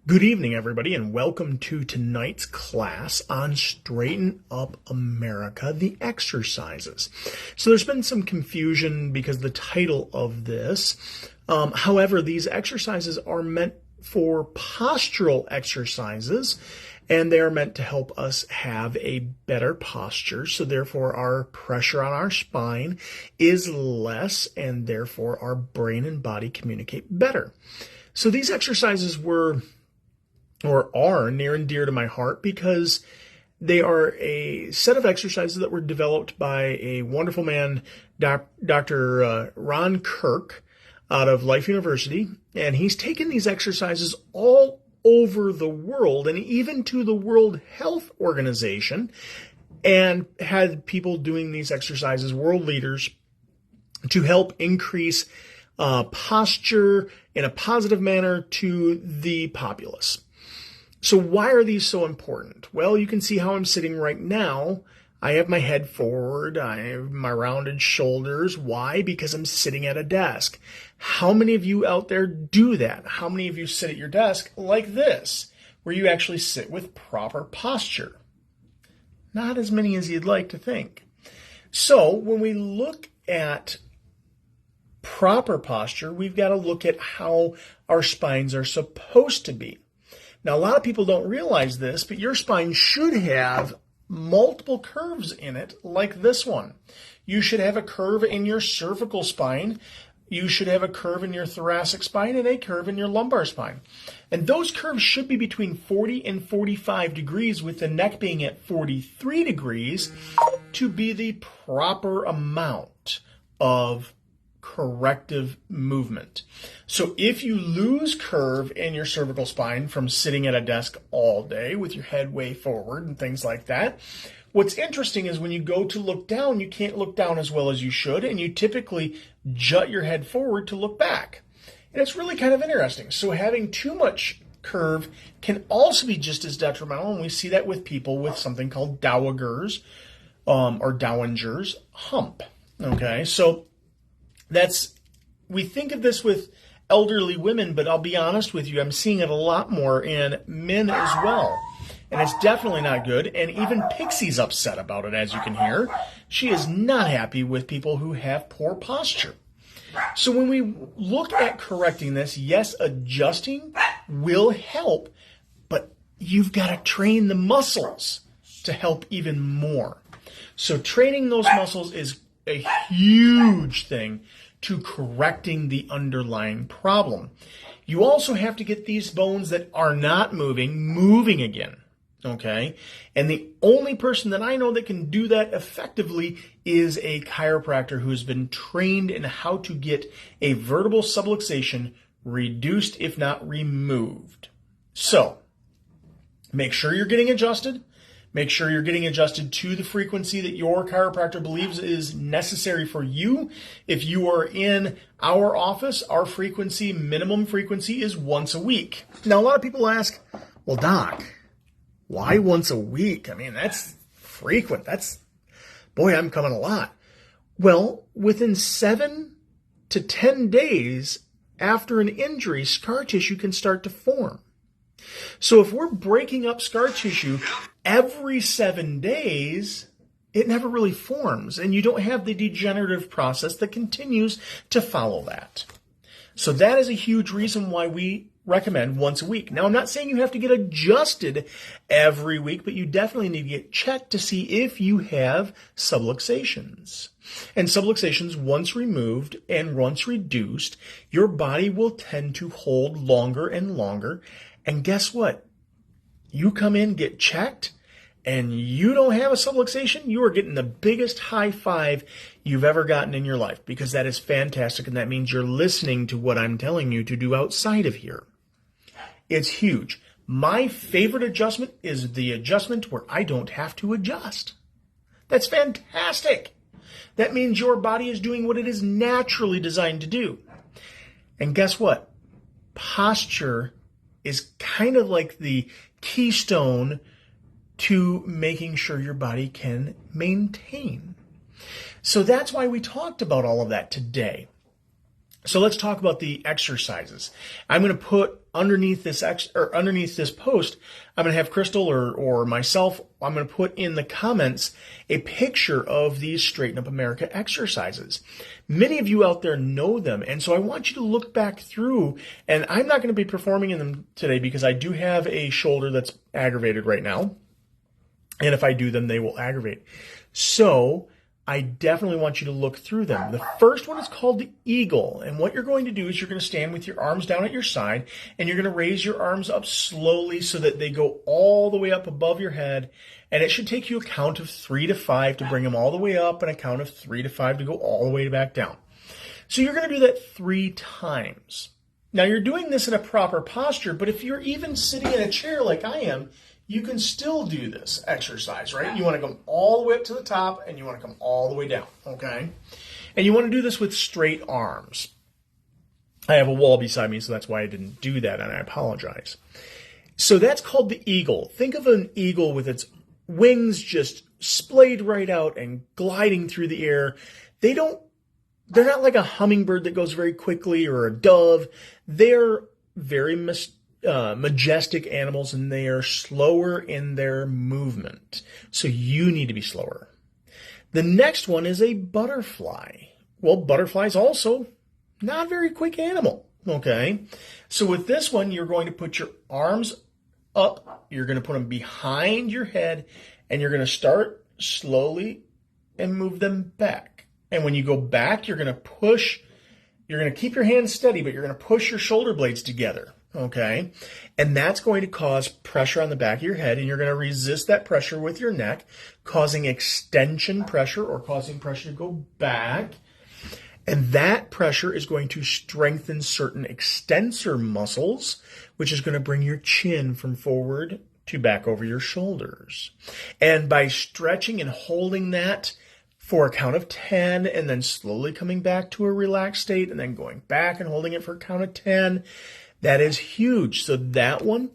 Good evening, everybody, and welcome to tonight's class on Straighten Up America, the exercises. So there's been some confusion because of the title of this. However, these exercises are meant for postural exercises, and they are meant to help us have a better posture. So therefore, our pressure on our spine is less, and therefore our brain and body communicate better. So these exercises are near and dear to my heart because they are a set of exercises that were developed by a wonderful man, Dr. Ron Kirk, out of Life University. And he's taken these exercises all over the world and even to the World Health Organization and had people doing these exercises, world leaders, to help increase posture in a positive manner to the populace. So why are these so important? Well, you can see how I'm sitting right now. I have my head forward. I have my rounded shoulders. Why? Because I'm sitting at a desk. How many of you out there do that? How many of you sit at your desk like this, where you actually sit with proper posture? Not as many as you'd like to think. So when we look at proper posture, we've got to look at how our spines are supposed to be. Now, a lot of people don't realize this, but your spine should have multiple curves in it, like this one. You should have a curve in your cervical spine. You should have a curve in your thoracic spine and a curve in your lumbar spine. And those curves should be between 40 and 45 degrees, with the neck being at 43 degrees to be the proper amount of corrective movement. So if you lose curve in your cervical spine from sitting at a desk all day with your head way forward and things like that, what's interesting is when you go to look down, you can't look down as well as you should, and you typically jut your head forward to look back. And it's really kind of interesting. So having too much curve can also be just as detrimental, and we see that with people with something called Dowger's or Dowanger's hump. Okay, so we think of this with elderly women, but I'll be honest with you, I'm seeing it a lot more in men as well. And it's definitely not good. And even Pixie's upset about it, as you can hear. She is not happy with people who have poor posture. So when we look at correcting this, yes, adjusting will help, but you've got to train the muscles to help even more. So training those muscles is a huge thing to correcting the underlying problem. You also have to get these bones that are not moving again, okay? And the only person that I know that can do that effectively is a chiropractor who's been trained in how to get a vertebral subluxation reduced, if not removed. So, make sure you're getting adjusted. Make sure you're getting adjusted to the frequency that your chiropractor believes is necessary for you. If you are in our office, our minimum frequency is once a week. Now, a lot of people ask, well, Doc, why once a week? I mean, that's frequent. I'm coming a lot. Well, within 7 to 10 days after an injury, scar tissue can start to form. So if we're breaking up scar tissue every 7 days, it never really forms, and you don't have the degenerative process that continues to follow that. So that is a huge reason why we recommend once a week. Now, I'm not saying you have to get adjusted every week, but you definitely need to get checked to see if you have subluxations. And subluxations, once removed and once reduced, your body will tend to hold longer and longer. And guess what? You come in, get checked, and you don't have a subluxation, you are getting the biggest high five you've ever gotten in your life, because that is fantastic, and that means you're listening to what I'm telling you to do outside of here. It's huge. My favorite adjustment is the adjustment where I don't have to adjust. That's fantastic. That means your body is doing what it is naturally designed to do. And guess what? Posture is kind of like the keystone to making sure your body can maintain. So that's why we talked about all of that today. So let's talk about the exercises. I'm going to put underneath this underneath this post, I'm going to have Crystal or myself, I'm going to put in the comments a picture of these Straighten Up America exercises. Many of you out there know them, and so I want you to look back through, and I'm not going to be performing in them today because I do have a shoulder that's aggravated right now, and if I do them, they will aggravate. So I definitely want you to look through them. The first one is called the Eagle. And what you're going to do is you're going to stand with your arms down at your side, and you're going to raise your arms up slowly so that they go all the way up above your head. And it should take you a count of 3 to 5 to bring them all the way up, and a count of 3 to 5 to go all the way back down. So you're going to do that 3 times. Now you're doing this in a proper posture, but if you're even sitting in a chair like I am, you can still do this exercise, right? You want to come all the way up to the top, and you want to come all the way down, okay? And you want to do this with straight arms. I have a wall beside me, so that's why I didn't do that, and I apologize. So that's called the Eagle. Think of an eagle with its wings just splayed right out and gliding through the air. They're not like a hummingbird that goes very quickly or a dove. They're very majestic animals, and they are slower in their movement. So you need to be slower. The next one is a butterfly. Well, butterflies also not a very quick animal. Okay. So with this one, you're going to put your arms up. You're going to put them behind your head, and you're going to start slowly and move them back. And when you go back, you're going to keep your hands steady, but you're going to push your shoulder blades together. Okay, and that's going to cause pressure on the back of your head, and you're going to resist that pressure with your neck, causing extension pressure or causing pressure to go back. And that pressure is going to strengthen certain extensor muscles, which is going to bring your chin from forward to back over your shoulders. And by stretching and holding that for a count of 10, and then slowly coming back to a relaxed state, and then going back and holding it for a count of 10, that is huge. So that one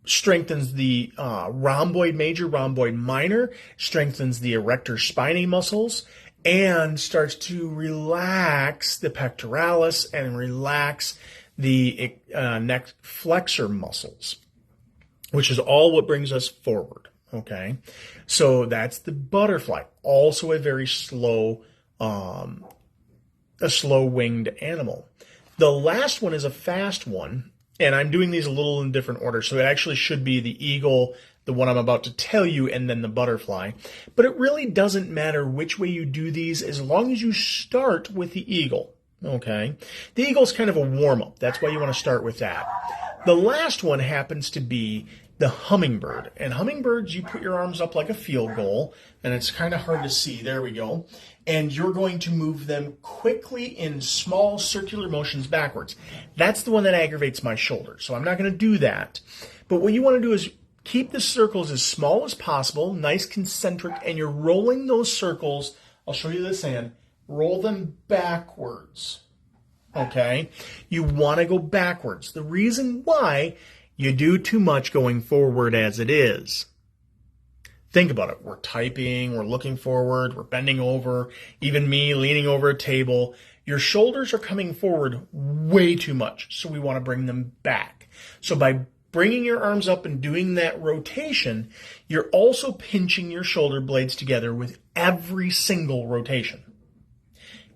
strengthens the rhomboid major, rhomboid minor, strengthens the erector spinae muscles, and starts to relax the pectoralis and relax the neck flexor muscles, which is all what brings us forward. Okay, so that's the butterfly. Also a very slow, winged animal. The last one is a fast one, and I'm doing these a little in different order, so it actually should be the eagle, the one I'm about to tell you, and then the butterfly. But it really doesn't matter which way you do these as long as you start with the eagle, okay? The eagle's kind of a warm-up. That's why you want to start with that. The last one happens to be the hummingbird. And hummingbirds, you put your arms up like a field goal, and it's kind of hard to see. There we go. And you're going to move them quickly in small circular motions backwards. That's the one that aggravates my shoulder, so I'm not going to do that. But what you want to do is keep the circles as small as possible, nice concentric, and you're rolling those circles. I'll show you this hand. Roll them backwards. Okay? You want to go backwards. The reason why, you do too much going forward as it is. Think about it. We're typing, we're looking forward, we're bending over, even me leaning over a table. Your shoulders are coming forward way too much, so we want to bring them back. So by bringing your arms up and doing that rotation, you're also pinching your shoulder blades together with every single rotation.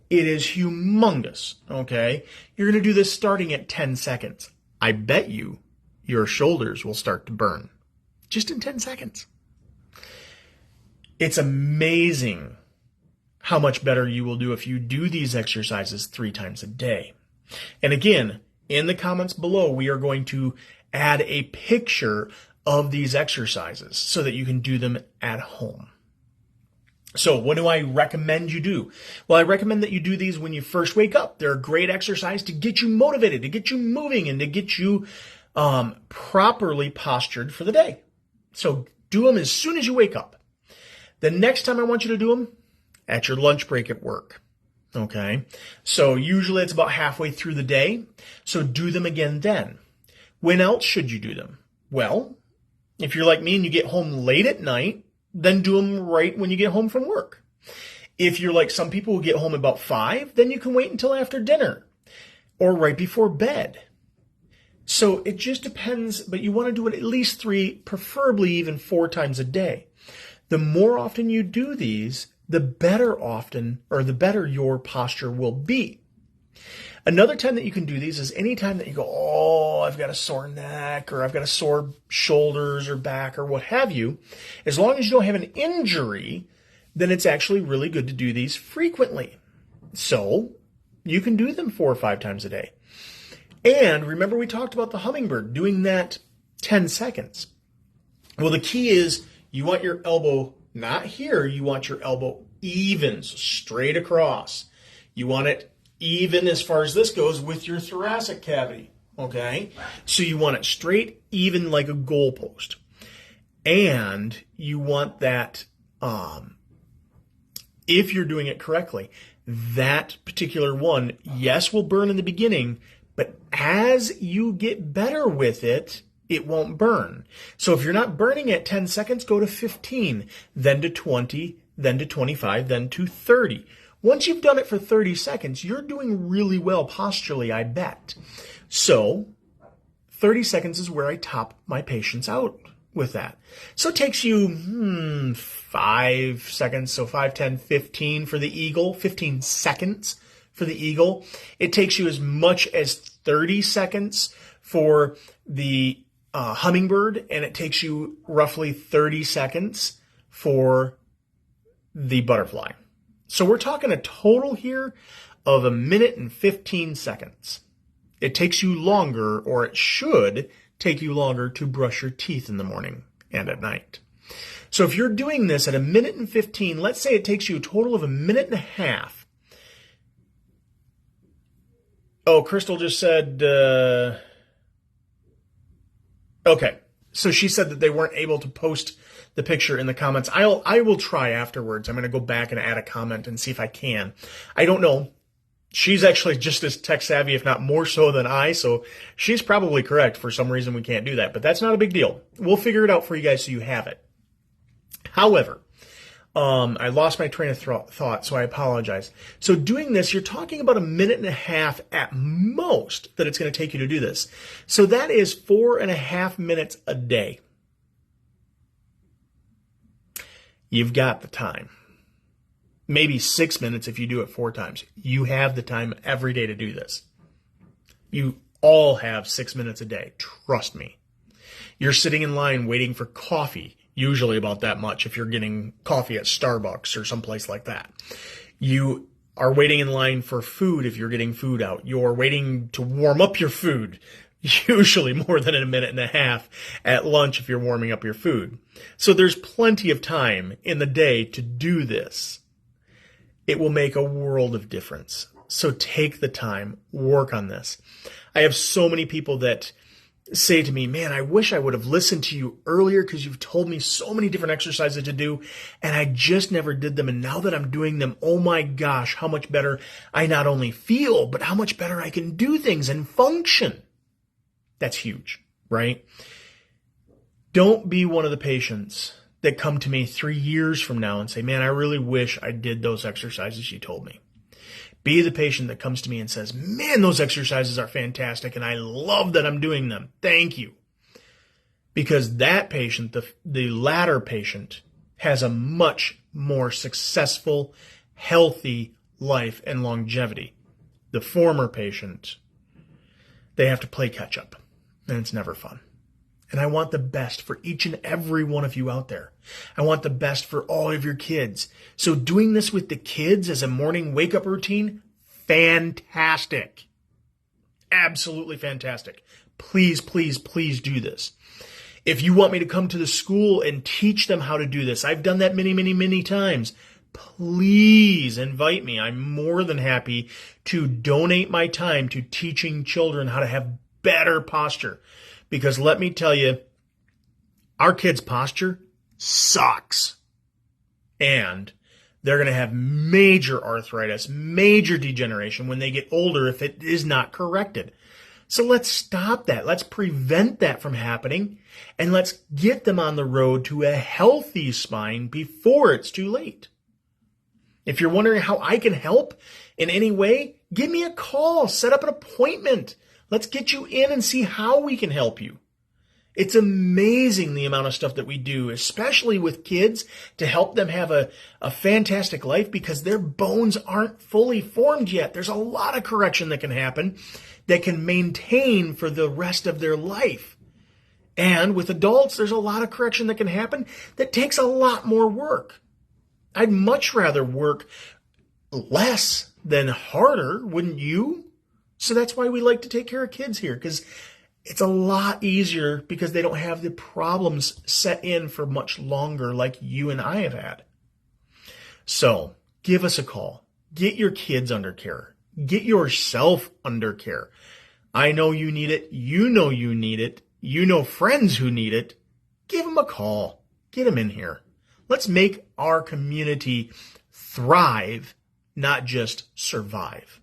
It is humongous, okay? You're going to do this starting at 10 seconds. I bet you your shoulders will start to burn just in 10 seconds. It's amazing how much better you will do if you do these exercises 3 times a day. And again, in the comments below, we are going to add a picture of these exercises so that you can do them at home. So what do I recommend you do? Well, I recommend that you do these when you first wake up. They're a great exercise to get you motivated, to get you moving, and to get you properly postured for the day. So do them as soon as you wake up. The next time I want you to do them, at your lunch break at work. Okay? So usually it's about halfway through the day. So do them again then. When else should you do them? Well, if you're like me and you get home late at night, then do them right when you get home from work. If you're like some people who get home about 5, then you can wait until after dinner or right before bed. So it just depends, but you want to do it at least 3, preferably even 4 times a day. The more often you do these, the better your posture will be. Another time that you can do these is any time that you go, oh, I've got a sore neck or I've got a sore shoulders or back or what have you. As long as you don't have an injury, then it's actually really good to do these frequently. So you can do them 4 or 5 times a day. And remember we talked about the hummingbird, doing that 10 seconds. Well, the key is you want your elbow not here. You want your elbow even, so straight across. You want it even as far as this goes with your thoracic cavity, okay? So you want it straight, even like a goalpost. And you want that, if you're doing it correctly, that particular one, yes, will burn in the beginning, but as you get better with it, it won't burn. So if you're not burning at 10 seconds, go to 15, then to 20, then to 25, then to 30. Once you've done it for 30 seconds, you're doing really well posturally, I bet. So 30 seconds is where I top my patients out with that. So it takes you 5 seconds, so 5, 10, 15 for the eagle, 15 seconds for the eagle. It takes you as much as 30 seconds for the hummingbird, and it takes you roughly 30 seconds for the butterfly. So we're talking a total here of 1 minute and 15 seconds. It takes you longer, or it should take you longer, to brush your teeth in the morning and at night. So if you're doing this at 1 minute and 15, let's say it takes you a total of 1.5 minutes. Oh, Crystal just said, okay. So she said that they weren't able to post the picture in the comments. I will try afterwards. I'm going to go back and add a comment and see if I can. I don't know. She's actually just as tech savvy, if not more so than I, so she's probably correct. For some reason, we can't do that, but that's not a big deal. We'll figure it out for you guys so you have it. However, I lost my train of thought, so I apologize. So doing this, you're talking about 1.5 minutes at most that it's going to take you to do this. So that is 4.5 minutes a day. You've got the time. Maybe 6 minutes if you do it 4 times. You have the time every day to do this. You all have 6 minutes a day. Trust me. You're sitting in line waiting for coffee, usually about that much if you're getting coffee at Starbucks or someplace like that. You are waiting in line for food if you're getting food out. You're waiting to warm up your food, usually more than 1.5 minutes at lunch if you're warming up your food. So there's plenty of time in the day to do this. It will make a world of difference. So take the time, work on this. I have so many people that say to me, man, I wish I would have listened to you earlier because you've told me so many different exercises to do and I just never did them. And now that I'm doing them, oh my gosh, how much better I not only feel, but how much better I can do things and function. That's huge, right? Don't be one of the patients that come to me 3 years from now and say, man, I really wish I did those exercises you told me. Be the patient that comes to me and says, man, those exercises are fantastic and I love that I'm doing them. Thank you. Because that patient, the latter patient, has a much more successful, healthy life and longevity. The former patient, they have to play catch up and it's never fun. And I want the best for each and every one of you out there. I want the best for all of your kids. So doing this with the kids as a morning wake-up routine, fantastic. Absolutely fantastic. Please, please, please do this. If you want me to come to the school and teach them how to do this, I've done that many, many, many times. Please invite me. I'm more than happy to donate my time to teaching children how to have better posture. Because let me tell you, our kids' posture sucks. And they're going to have major arthritis, major degeneration when they get older if it is not corrected. So let's stop that. Let's prevent that from happening. And let's get them on the road to a healthy spine before it's too late. If you're wondering how I can help in any way, give me a call. Set up an appointment. Let's get you in and see how we can help you. It's amazing the amount of stuff that we do, especially with kids, to help them have a fantastic life because their bones aren't fully formed yet. There's a lot of correction that can happen that can maintain for the rest of their life. And with adults, there's a lot of correction that can happen that takes a lot more work. I'd much rather work less than harder, wouldn't you? So that's why we like to take care of kids here, because it's a lot easier because they don't have the problems set in for much longer like you and I have had. So give us a call. Get your kids under care. Get yourself under care. I know you need it. You know you need it. You know friends who need it. Give them a call. Get them in here. Let's make our community thrive, not just survive.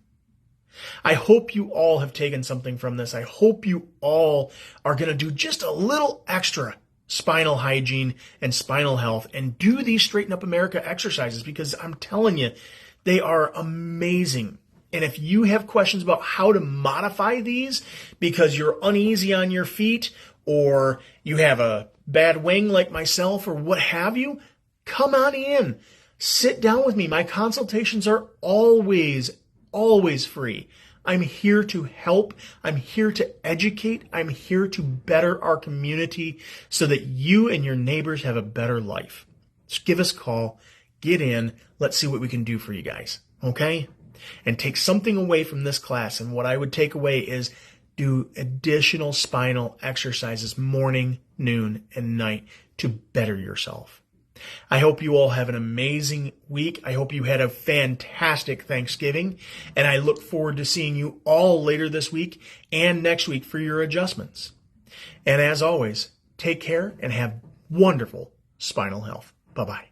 I hope you all have taken something from this. I hope you all are going to do just a little extra spinal hygiene and spinal health and do these Straighten Up America exercises, because I'm telling you, they are amazing. And if you have questions about how to modify these because you're uneasy on your feet or you have a bad wing like myself or what have you, come on in. Sit down with me. My consultations are always free. I'm here to help. I'm here to educate. I'm here to better our community so that you and your neighbors have a better life. Just give us a call. Get in. Let's see what we can do for you guys. Okay? And take something away from this class. And what I would take away is do additional spinal exercises morning, noon, and night to better yourself. I hope you all have an amazing week. I hope you had a fantastic Thanksgiving, and I look forward to seeing you all later this week and next week for your adjustments. And as always, take care and have wonderful spinal health. Bye-bye.